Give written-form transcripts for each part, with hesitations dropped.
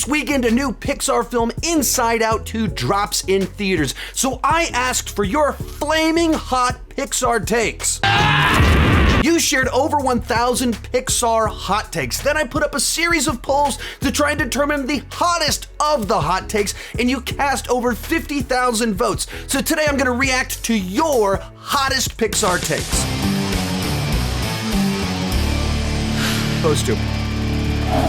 This weekend, a new Pixar film, Inside Out 2, drops in theaters. So I asked for your flaming hot Pixar takes. You shared over 1,000 Pixar hot takes. Then I put up a series of polls to try and determine the hottest of the hot takes, and you cast over 50,000 votes. So today I'm gonna react to your hottest Pixar takes. Supposed to.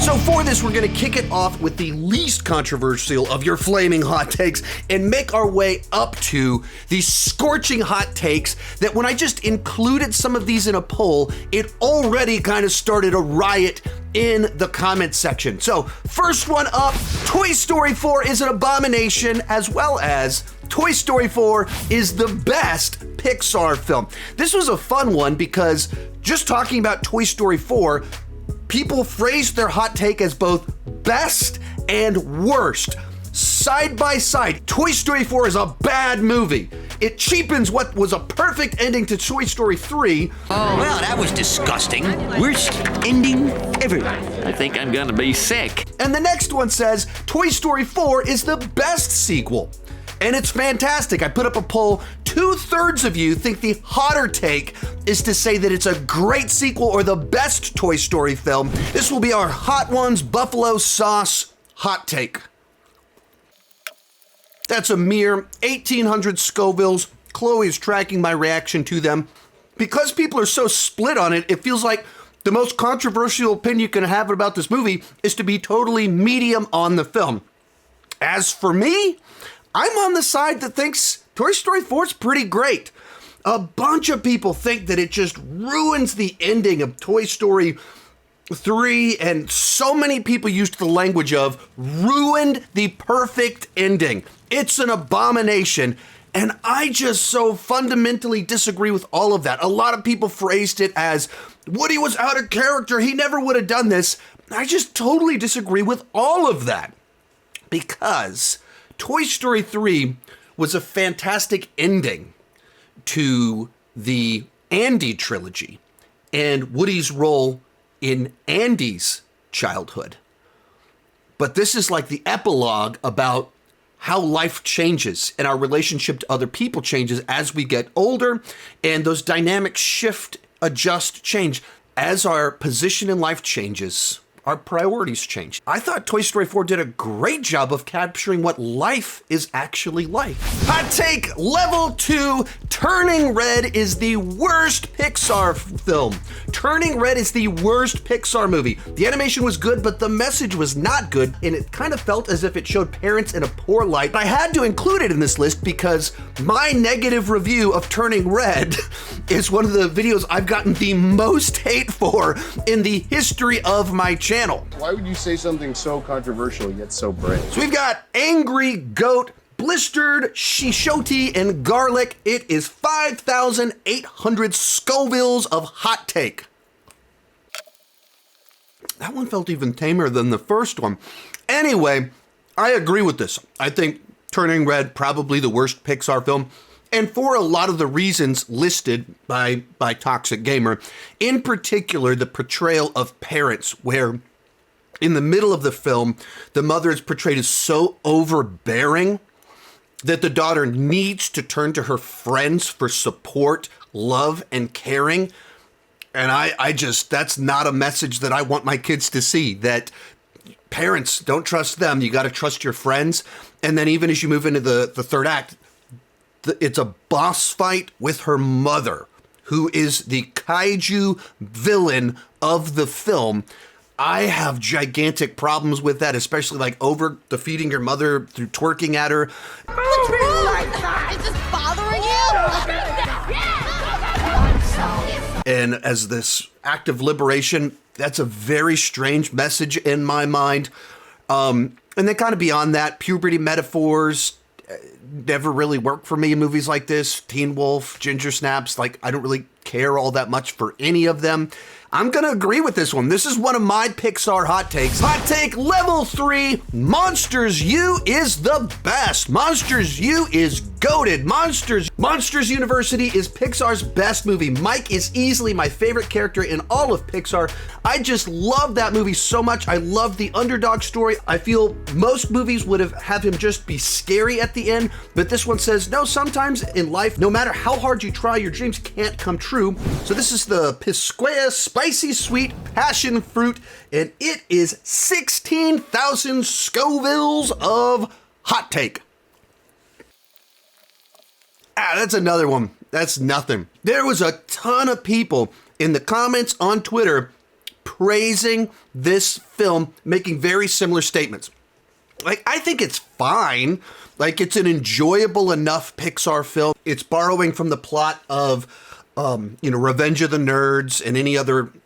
So for this, we're gonna kick it off with the least controversial of your flaming hot takes and make our way up to the scorching hot takes that when I just included some of these in a poll, it already kind of started a riot in the comment section. So first one up, Toy Story 4 is an abomination, as well as Toy Story 4 is the best Pixar film. This was a fun one because just talking about Toy Story 4, people phrased their hot take as both best and worst. Side by side, Toy Story 4 is a bad movie. It cheapens what was a perfect ending to Toy Story 3. Oh, well, that was disgusting. Worst ending ever. I think I'm gonna be sick. And the next one says, Toy Story 4 is the best sequel. And it's fantastic. I put up a poll. 2/3 of you think the hotter take is to say that it's a great sequel or the best Toy Story film. This will be our Hot Ones Buffalo Sauce hot take. That's a mere 1,800 Scovilles. Chloe is tracking my reaction to them. Because people are so split on it, it feels like the most controversial opinion you can have about this movie is to be totally medium on the film. As for me, I'm on the side that thinks Toy Story 4 is pretty great. A bunch of people think that it just ruins the ending of Toy Story 3, and so many people used the language of ruined the perfect ending. It's an abomination, and I just so fundamentally disagree with all of that. A lot of people phrased it as, Woody was out of character, he never would have done this. I just totally disagree with all of that, because Toy Story 3 was a fantastic ending to the Andy trilogy and Woody's role in Andy's childhood. But this is like the epilogue about how life changes and our relationship to other people changes as we get older, and those dynamics shift, adjust, change. As our position in life changes, our priorities change. I thought Toy Story 4 did a great job of capturing what life is actually like. Hot take level 2, Turning Red is the worst Pixar film. Turning Red is the worst Pixar movie. The animation was good, but the message was not good, and it kind of felt as if it showed parents in a poor light. But I had to include it in this list because my negative review of Turning Red is one of the videos I've gotten the most hate for in the history of my channel. Why would you say something so controversial yet so brave? So we've got Angry Goat, Blistered, Shishoti, and Garlic. It is 5,800 Scovilles of hot take. That one felt even tamer than the first one. Anyway, I agree with this. I think Turning Red, probably the worst Pixar film. And for a lot of the reasons listed by Toxic Gamer, in particular, the portrayal of parents, where in the middle of the film, the mother is portrayed as so overbearing that the daughter needs to turn to her friends for support, love, and caring. And I just, that's not a message that I want my kids to see, that parents, don't trust them, you gotta trust your friends. And then even as you move into the third act, it's a boss fight with her mother, who is the kaiju villain of the film. I have gigantic problems with that, especially like over defeating your mother through twerking at her. What's wrong? Is this bothering you? And as this act of liberation, that's a very strange message in my mind. And then kind of beyond that, puberty metaphors, never really work for me in movies like this. Teen Wolf, Ginger Snaps, like I don't really care all that much for any of them. I'm going to agree with this one. This is one of my Pixar hot takes. Hot take level 3, MonstersU is the best. MonstersU is goated. Monsters University is Pixar's best movie. Mike is easily my favorite character in all of Pixar. I just love that movie so much. I love the underdog story. I feel most movies would have him just be scary at the end, but this one says, no, sometimes in life, no matter how hard you try, your dreams can't come true. So this is the Pisquea Spicy Sweet Passion Fruit, and it is 16,000 Scovilles of hot take. That's another one. That's nothing. There was a ton of people in the comments on Twitter praising this film, making very similar statements. Like, I think it's fine. Like, it's an enjoyable enough Pixar film. It's borrowing from the plot of, Revenge of the Nerds and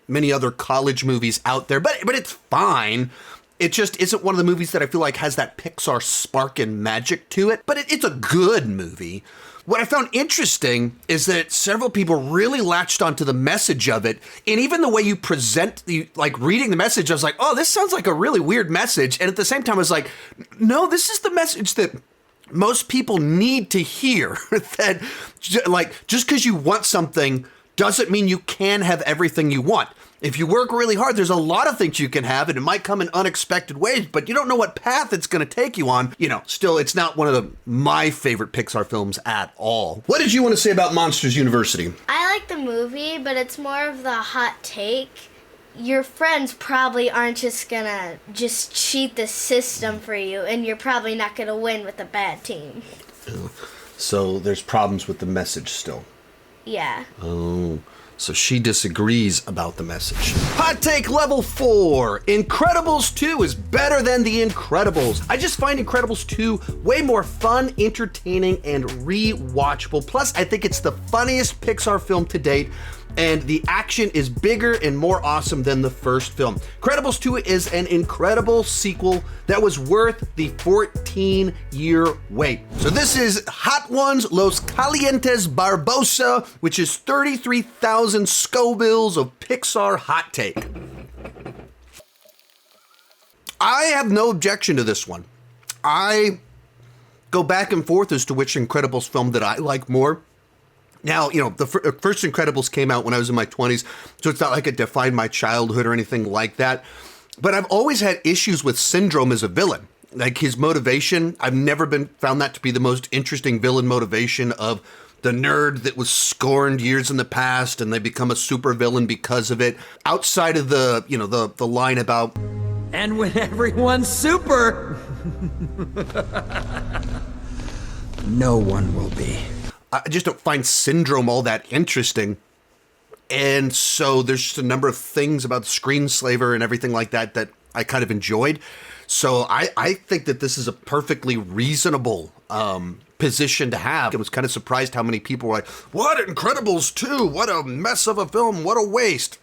many other college movies out there. But it's fine. It just isn't one of the movies that I feel like has that Pixar spark and magic to it. But it's a good movie. What I found interesting is that several people really latched onto the message of it. And even the way you present reading the message, I was like, oh, this sounds like a really weird message. And at the same time, I was like, no, this is the message that most people need to hear. That, just because you want something doesn't mean you can have everything you want. If you work really hard, there's a lot of things you can have, and it might come in unexpected ways, but you don't know what path it's going to take you on. Still, it's not one of my favorite Pixar films at all. What did you want to say about Monsters University? I like the movie, but it's more of the hot take. Your friends probably aren't just gonna cheat the system for you, and you're probably not gonna win with a bad team. So there's problems with the message still. Yeah. Oh. So she disagrees about the message. Hot take level 4. Incredibles 2 is better than The Incredibles. I just find Incredibles 2 way more fun, entertaining, and rewatchable. Plus, I think it's the funniest Pixar film to date, and the action is bigger and more awesome than the first film. Incredibles 2 is an incredible sequel that was worth the 14-year wait. So this is Hot Ones Los Calientes Barbosa, which is 33,000 Scovilles of Pixar hot take. I have no objection to this one. I go back and forth as to which Incredibles film that I like more. Now, the first Incredibles came out when I was in my 20s, so it's not like it defined my childhood or anything like that. But I've always had issues with Syndrome as a villain. Like, his motivation, I've never found that to be the most interesting villain motivation of the nerd that was scorned years in the past and they become a super villain because of it. Outside of the line about, and when everyone's super, no one will be. I just don't find Syndrome all that interesting. And so there's just a number of things about Screenslaver and everything like that that I kind of enjoyed. So I think that this is a perfectly reasonable position to have. I was kind of surprised how many people were like, what, Incredibles 2? What a mess of a film. What a waste.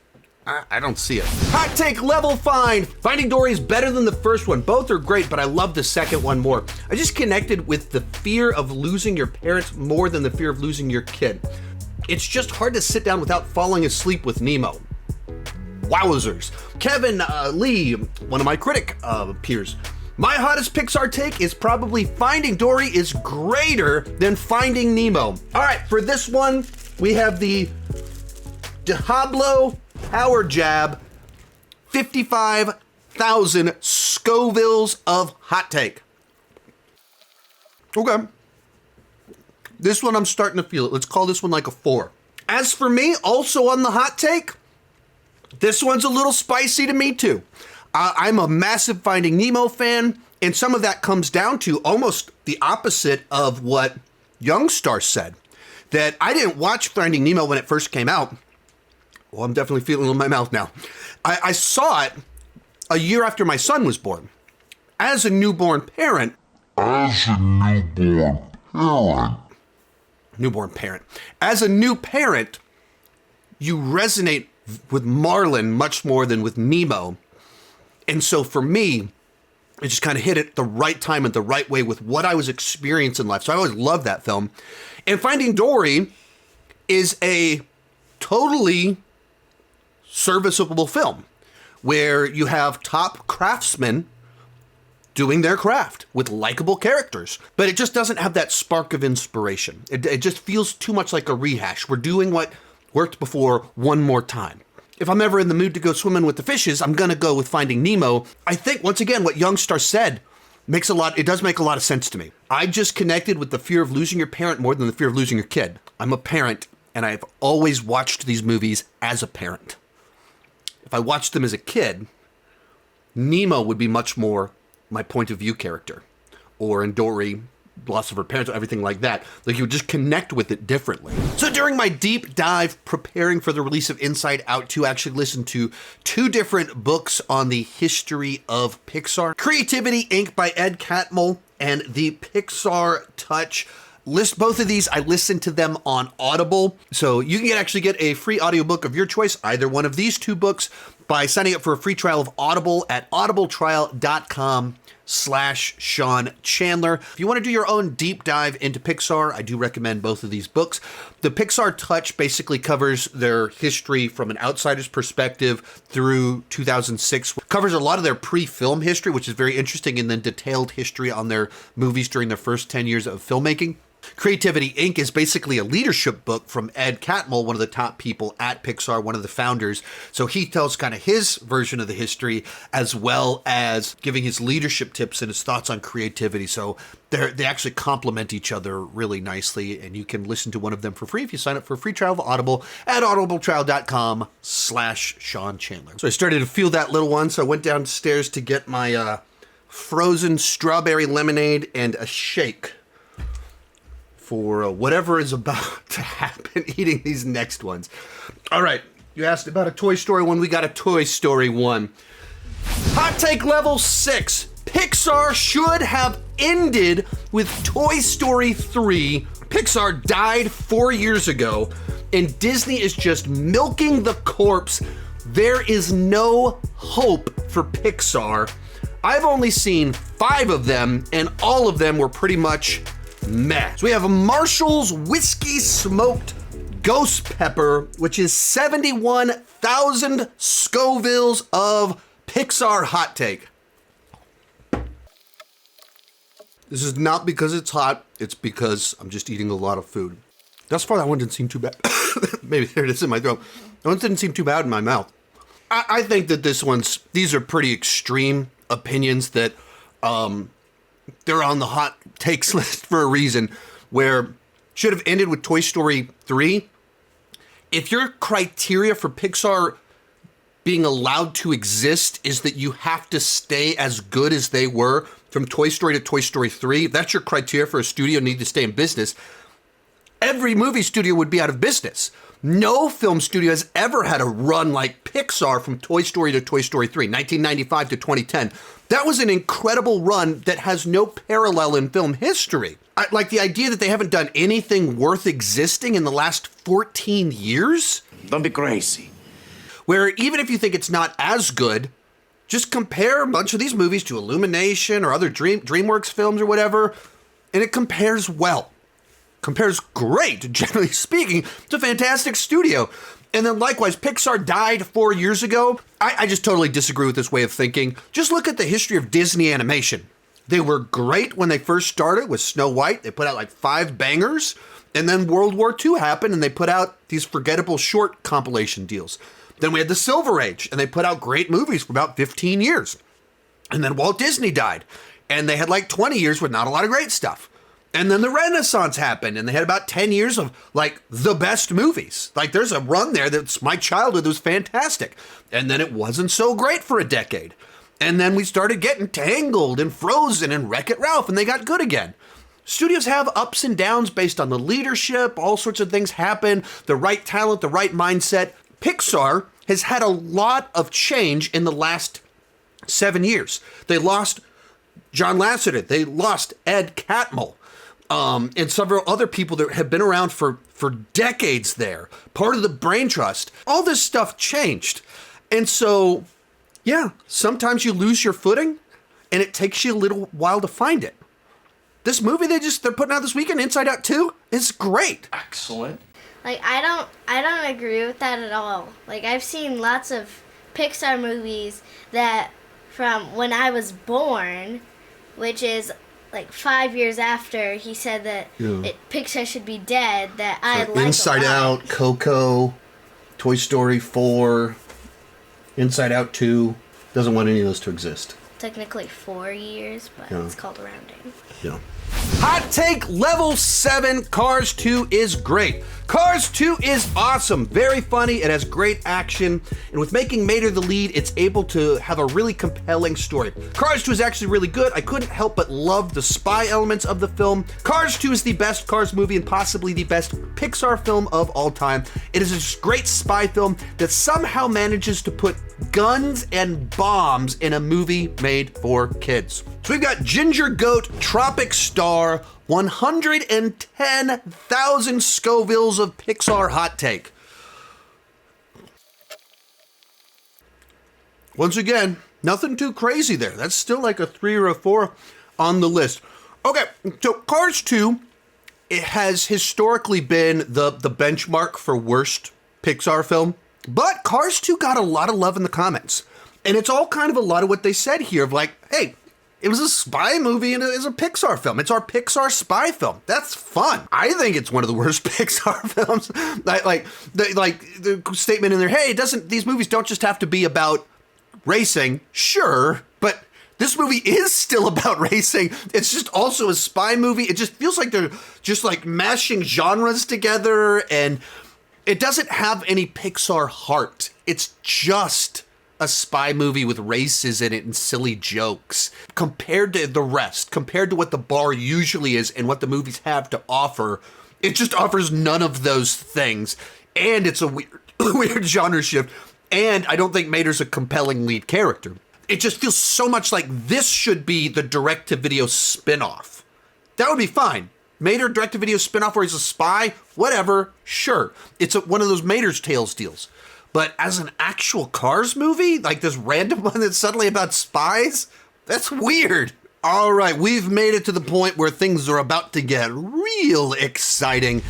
I don't see it. Hot take level 5. Finding Dory is better than the first one. Both are great, but I love the second one more. I just connected with the fear of losing your parents more than the fear of losing your kid. It's just hard to sit down without falling asleep with Nemo. Wowzers. Kevin Lee, one of my critic peers. My hottest Pixar take is probably Finding Dory is greater than Finding Nemo. All right, for this one, we have the Diablo Power Jab, 55,000 Scovilles of hot take. Okay. This one I'm starting to feel it. Let's call this one like a 4. As for me, also on the hot take, this one's a little spicy to me too. I'm a massive Finding Nemo fan, and some of that comes down to almost the opposite of what Youngstar said. That I didn't watch Finding Nemo when it first came out. Well, I'm definitely feeling it in my mouth now. I saw it a year after my son was born. As a newborn parent. As a new parent, you resonate with Marlin much more than with Nemo. And so for me, It just kind of hit it the right time and the right way with what I was experiencing in life. So I always loved that film. And Finding Dory is a totally serviceable film where you have top craftsmen doing their craft with likable characters, but it just doesn't have that spark of inspiration. It just feels too much like a rehash. We're doing what worked before one more time. If I'm ever in the mood to go swimming with the fishes, I'm going to go with Finding Nemo. I think, once again, what Youngstar said it does make a lot of sense to me. I just connected with the fear of losing your parent more than the fear of losing your kid. I'm a parent, and I've always watched these movies as a parent. If I watched them as a kid, Nemo would be much more my point of view character. Or in Dory, loss of her parents, everything like that. Like, you would just connect with it differently. So during my deep dive preparing for the release of Inside Out 2, I actually listened to 2 different books on the history of Pixar. Creativity Inc. by Ed Catmull and The Pixar Touch. Both of these, I listened to them on Audible. So you can actually get a free audiobook of your choice, either one of these 2 books, by signing up for a free trial of Audible at audibletrial.com/Sean Chandler. If you want to do your own deep dive into Pixar, I do recommend both of these books. The Pixar Touch basically covers their history from an outsider's perspective through 2006. Covers a lot of their pre-film history, which is very interesting, and then detailed history on their movies during their first 10 years of filmmaking. Creativity Inc. is basically a leadership book from Ed Catmull, one of the top people at Pixar, one of the founders. So he tells kind of his version of the history, as well as giving his leadership tips and his thoughts on creativity. So they actually complement each other really nicely, and you can listen to one of them for free if you sign up for a free trial of Audible at audibletrial.com/Sean Chandler. So I started to feel that little one, so I went downstairs to get my frozen strawberry lemonade and a shake for whatever is about to happen eating these next ones. All right, you asked about a Toy Story 1. We got a Toy Story 1. Hot take level 6. Pixar should have ended with Toy Story 3. Pixar died 4 years ago, and Disney is just milking the corpse. There is no hope for Pixar. I've only seen 5 of them, and all of them were pretty much meh. So we have a Marshall's Whiskey Smoked Ghost Pepper, which is 71,000 Scovilles of Pixar hot take. This is not because it's hot, it's because I'm just eating a lot of food. Thus far, that one didn't seem too bad. Maybe there it is in my throat. That one didn't seem too bad in my mouth. I think that these are pretty extreme opinions that, they're on the hot takes list for a reason, where should have ended with Toy Story 3. If your criteria for Pixar being allowed to exist is that you have to stay as good as they were from Toy Story to Toy Story 3, if that's your criteria for a studio need to stay in business, every movie studio would be out of business. No film studio has ever had a run like Pixar from Toy Story to Toy Story 3, 1995 to 2010. That was an incredible run that has no parallel in film history. Like the idea that they haven't done anything worth existing in the last 14 years? Don't be crazy. Where even if you think it's not as good, just compare a bunch of these movies to Illumination or other DreamWorks films or whatever, and it compares well. Compares great, generally speaking. It's a fantastic studio. And then likewise, Pixar died 4 years ago. I just totally disagree with this way of thinking. Just look at the history of Disney animation. They were great when they first started with Snow White. They put out like 5 bangers. And then World War II happened and they put out these forgettable short compilation deals. Then we had the Silver Age and they put out great movies for about 15 years. And then Walt Disney died and they had like 20 years with not a lot of great stuff. And then the Renaissance happened, and they had about 10 years of, like, the best movies. Like, there's a run there that's my childhood that was fantastic. And then it wasn't so great for a decade. And then we started getting Tangled and Frozen and Wreck-It Ralph, and they got good again. Studios have ups and downs based on the leadership. All sorts of things happen. The right talent, the right mindset. Pixar has had a lot of change in the last 7 years. They lost John Lasseter. They lost Ed Catmull. And several other people that have been around for decades there, part of the brain trust. All this stuff changed. And so, yeah, sometimes you lose your footing and it takes you a little while to find it. This movie they're putting out this weekend, Inside Out 2, is great. Excellent. Like, I don't agree with that at all. Like, I've seen lots of Pixar movies that from when I was born, which is like 5 years after he said that Pixar should be dead, that I like Inside Out, Coco, Toy Story 4, Inside Out 2. Doesn't want any of those to exist. Technically 4 years, but it's called rounding. Yeah. Hot take level 7, Cars 2 is great. Cars 2 is awesome, very funny, it has great action, and with making Mater the lead, it's able to have a really compelling story. Cars 2 is actually really good. I couldn't help but love the spy elements of the film. Cars 2 is the best Cars movie and possibly the best Pixar film of all time. It is a great spy film that somehow manages to put guns and bombs in a movie made for kids. So we've got Ginger Goat, Tropic Star, 110,000 Scovilles of Pixar hot take. Once again, nothing too crazy there. That's still like a 3 or a 4 on the list. Okay, so Cars 2, it has historically been the benchmark for worst Pixar film, but Cars 2 got a lot of love in the comments. And it's all kind of a lot of what they said here of like, hey, it was a spy movie and it's a Pixar film. It's our Pixar spy film. That's fun. I think it's one of the worst Pixar films. Like the statement in there, hey, these movies don't just have to be about racing. Sure, but this movie is still about racing. It's just also a spy movie. It just feels like they're just like mashing genres together, and it doesn't have any Pixar heart. It's just a spy movie with races in it and silly jokes. Compared to the rest, compared to what the bar usually is and what the movies have to offer, it just offers none of those things. And it's a weird genre shift. And I don't think Mater's a compelling lead character. It just feels so much like this should be the direct-to-video spin-off. That would be fine. Mater direct-to-video spin-off where he's a spy, whatever, sure. It's one of those Mater's Tales deals. But as an actual Cars movie, like this random one that's suddenly about spies, that's weird. All right, we've made it to the point where things are about to get real exciting.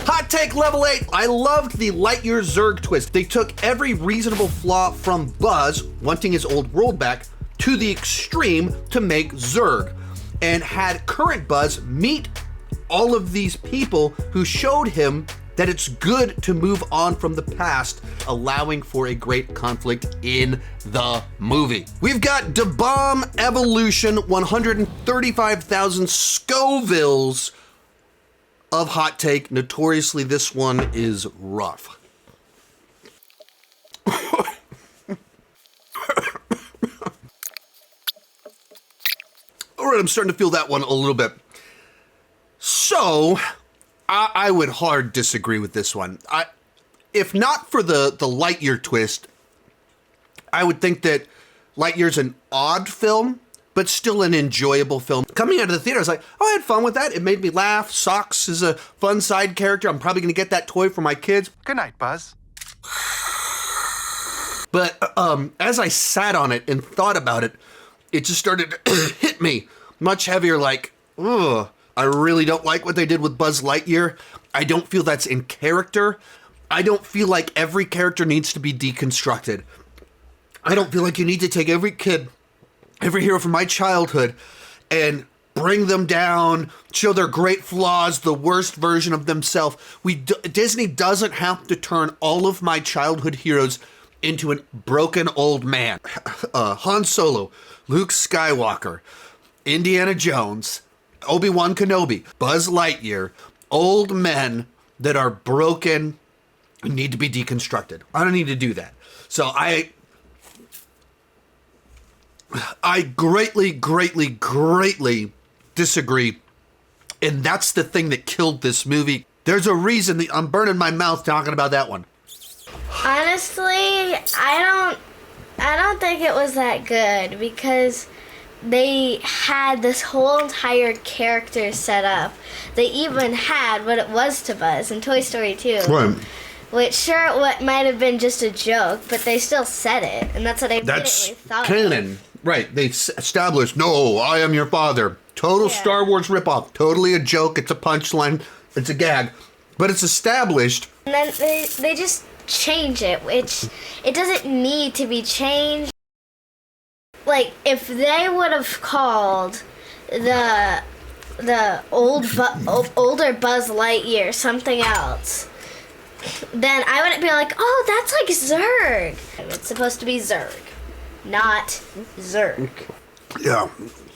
Hot take level 8. I loved the Lightyear Zurg twist. They took every reasonable flaw from Buzz, wanting his old world back, to the extreme to make Zurg, and had current Buzz meet all of these people who showed him that it's good to move on from the past, allowing for a great conflict in the movie. We've got Da Bomb Evolution, 135,000 Scovilles of hot take. Notoriously, this one is rough. All right, I'm starting to feel that one a little bit. So, I would hard disagree with this one. If not for the Lightyear twist, I would think that Lightyear's an odd film, but still an enjoyable film. Coming out of the theater, I was like, oh, I had fun with that. It made me laugh. Socks is a fun side character. I'm probably going to get that toy for my kids. Good night, Buzz. But as I sat on it and thought about it, it just started to hit me much heavier, like, ugh. I really don't like what they did with Buzz Lightyear. I don't feel that's in character. I don't feel like every character needs to be deconstructed. I don't feel like you need to take every kid, every hero from my childhood, and bring them down, show their great flaws, the worst version of themselves. Disney doesn't have to turn all of my childhood heroes into a broken old man. Han Solo, Luke Skywalker, Indiana Jones, Obi-Wan Kenobi, Buzz Lightyear, old men that are broken and need to be deconstructed. I don't need to do that. So I greatly, greatly, greatly disagree. And that's the thing that killed this movie. There's a reason I'm burning my mouth talking about that one. Honestly, I don't think it was that good because they had this whole entire character set up. They even had what it was to Buzz in Toy Story 2. Right. Which sure, what might have been just a joke, but they still said it, and that's what I immediately thought. Canon. Right, they established, no, I am your father. Total Star Wars ripoff. Totally a joke. It's a punchline. It's a gag. But it's established. And then they just change it, which it doesn't need to be changed. Like, if they would have called the older Buzz Lightyear something else, then I wouldn't be like, oh, that's like Zurg. It's supposed to be Zurg, not Zurg. Yeah.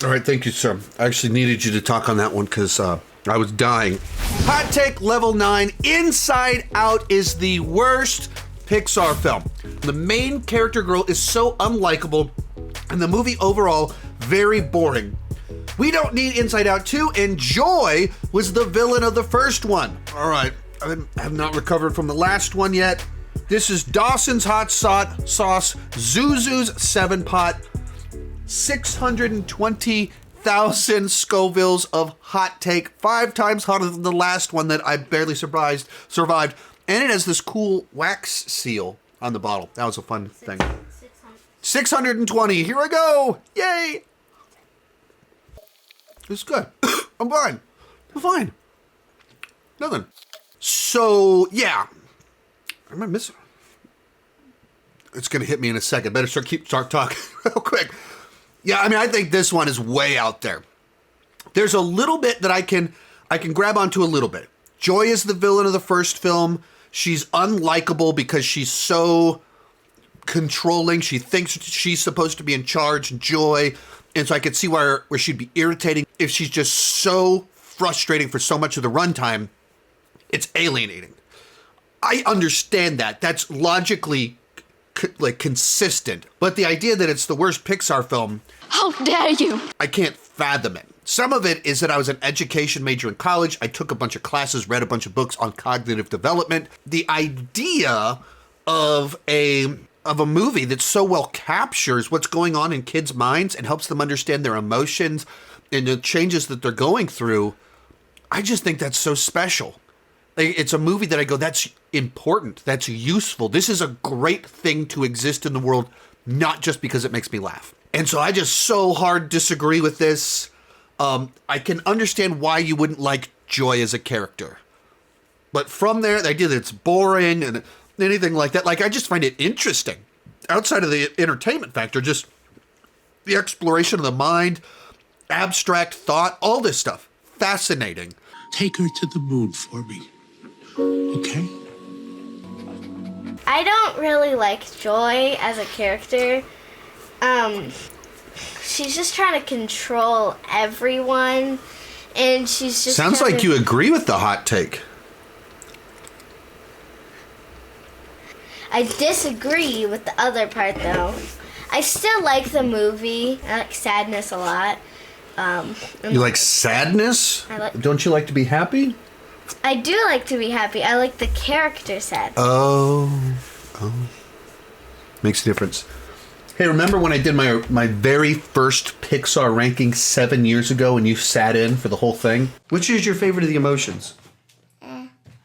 All right, thank you, sir. I actually needed you to talk on that one because I was dying. Hot take level 9. Inside Out is the worst Pixar film. The main character girl is so unlikable, and the movie overall very boring. We don't need Inside Out 2, and Joy was the villain of the first one. All right, I have not recovered from the last one yet. This is Dawson's Hot Sauce, Zuzu's 7-Pot, 620,000 Scovilles of hot take, 5 times hotter than the last one that I barely survived. And it has this cool wax seal on the bottle. That was a fun thing. 620. Here I go. Yay. It's good. I'm fine. Nothing. So, yeah. Am I missing? It's going to hit me in a second. Better start talking real quick. Yeah, I mean, I think this one is way out there. There's a little bit that I can grab onto a little bit. Joy is the villain of the first film. She's unlikable because she's so controlling. She thinks she's supposed to be in charge, Joy. And so I could see where she'd be irritating. If she's just so frustrating for so much of the runtime, it's alienating. I understand that. That's logically consistent. But the idea that it's the worst Pixar film, How dare you! I can't fathom it. Some of it is that I was an education major in college. I took a bunch of classes, read a bunch of books on cognitive development. The idea of a movie that so well captures what's going on in kids' minds and helps them understand their emotions and the changes that they're going through, I just think that's so special. It's a movie that I go, that's important, that's useful. This is a great thing to exist in the world, not just because it makes me laugh. And so I just so hard disagree with this. I can understand why you wouldn't like Joy as a character. But from there, the idea that it's boring and anything like that, I just find it interesting. Outside of the entertainment factor, just the exploration of the mind, abstract thought, all this stuff. Fascinating. Take her to the moon for me. Okay? I don't really like Joy as a character. She's just trying to control everyone, and she's just Sounds like you agree with the hot take. I disagree with the other part, though. I still like the movie. I like Sadness a lot. You like sadness? Don't you like to be happy? I do like to be happy. I like the character sad. Oh. Makes a difference. Hey, remember when I did my very first Pixar ranking 7 years ago and you sat in for the whole thing? Which is your favorite of the emotions?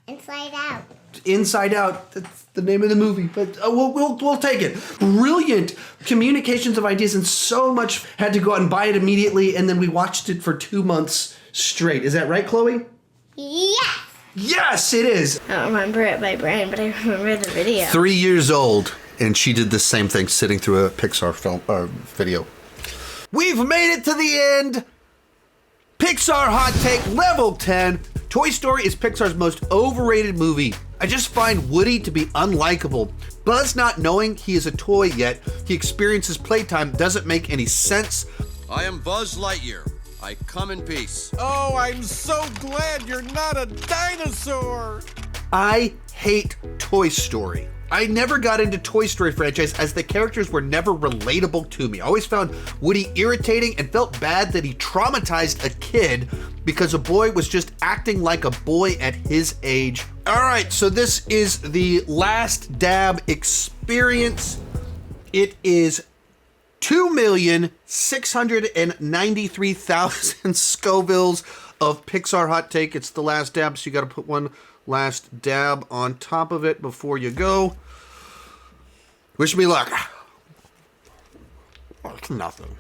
Inside Out. Inside Out. That's the name of the movie, but we'll take it. Brilliant communications of ideas, and so much had to go out and buy it immediately, and then we watched it for 2 months straight. Is that right, Chloe? Yes! Yes, it is. I don't remember it by brain, but I remember the video. 3 years old, and she did the same thing sitting through a Pixar film video. We've made it to the end. Pixar hot take level 10. Toy Story is Pixar's most overrated movie. I just find Woody to be unlikable. Buzz not knowing he is a toy yet he experiences playtime doesn't make any sense. I am Buzz Lightyear. I come in peace. Oh, I'm so glad you're not a dinosaur. I hate Toy Story. I never got into Toy Story franchise as the characters were never relatable to me. I always found Woody irritating and felt bad that he traumatized a kid because a boy was just acting like a boy at his age. All right, so this is the Last Dab experience. It is 2,693,000 Scovilles of Pixar hot take. It's the Last Dab, so you got to put one last dab on top of it before you go. Wish me luck. Oh, it's nothing.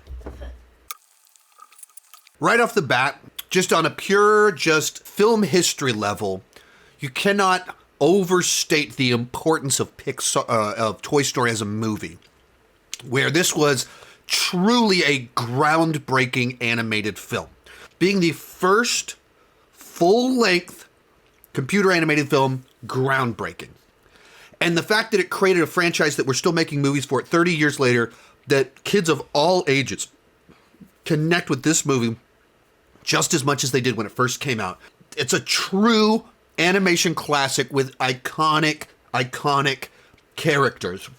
Right off the bat, just on a pure, just film history level, you cannot overstate the importance of of Toy Story as a movie, where this was truly a groundbreaking animated film. Being the first full-length computer animated film, groundbreaking. And the fact that it created a franchise that we're still making movies for it 30 years later, that kids of all ages connect with this movie just as much as they did when it first came out. It's a true animation classic with iconic characters.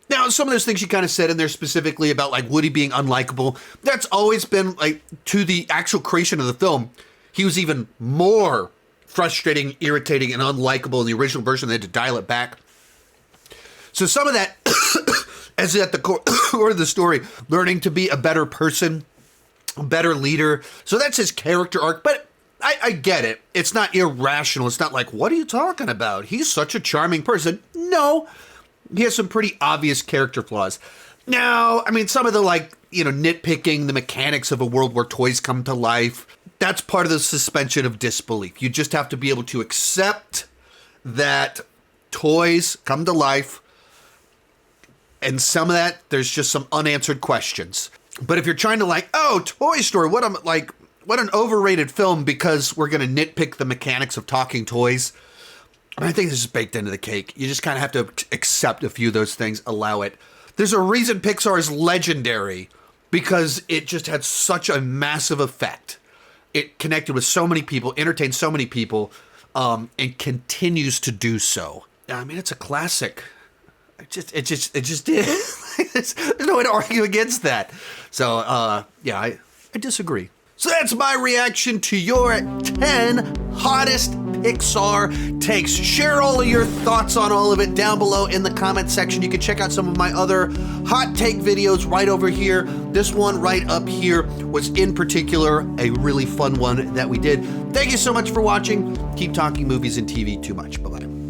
Now, some of those things you kind of said in there specifically about like Woody being unlikable, that's always been like to the actual creation of the film. He was even more frustrating, irritating, and unlikable in the original version. They had to dial it back. So some of that is at the core of the story, learning to be a better person, a better leader. So that's his character arc, but I get it. It's not irrational. It's not like, what are you talking about? He's such a charming person. No, he has some pretty obvious character flaws. Now, I mean, some of the nitpicking, the mechanics of a world where toys come to life, that's part of the suspension of disbelief. You just have to be able to accept that toys come to life, and some of that, there's just some unanswered questions. But if you're trying to Toy Story, what an overrated film because we're going to nitpick the mechanics of talking toys, I think this is baked into the cake. You just kind of have to accept a few of those things, allow it. There's a reason Pixar is legendary, because it just had such a massive effect. It connected with so many people, entertained so many people, and continues to do so. I mean, it's a classic. It just did. There's no way to argue against that. So, I disagree. So that's my reaction to your 10 hottest Pixar takes. Share all of your thoughts on all of it down below in the comment section. You can check out some of my other hot take videos right over here. This one right up here was in particular a really fun one that we did. Thank you so much for watching. Keep talking movies and TV too much. Bye-bye.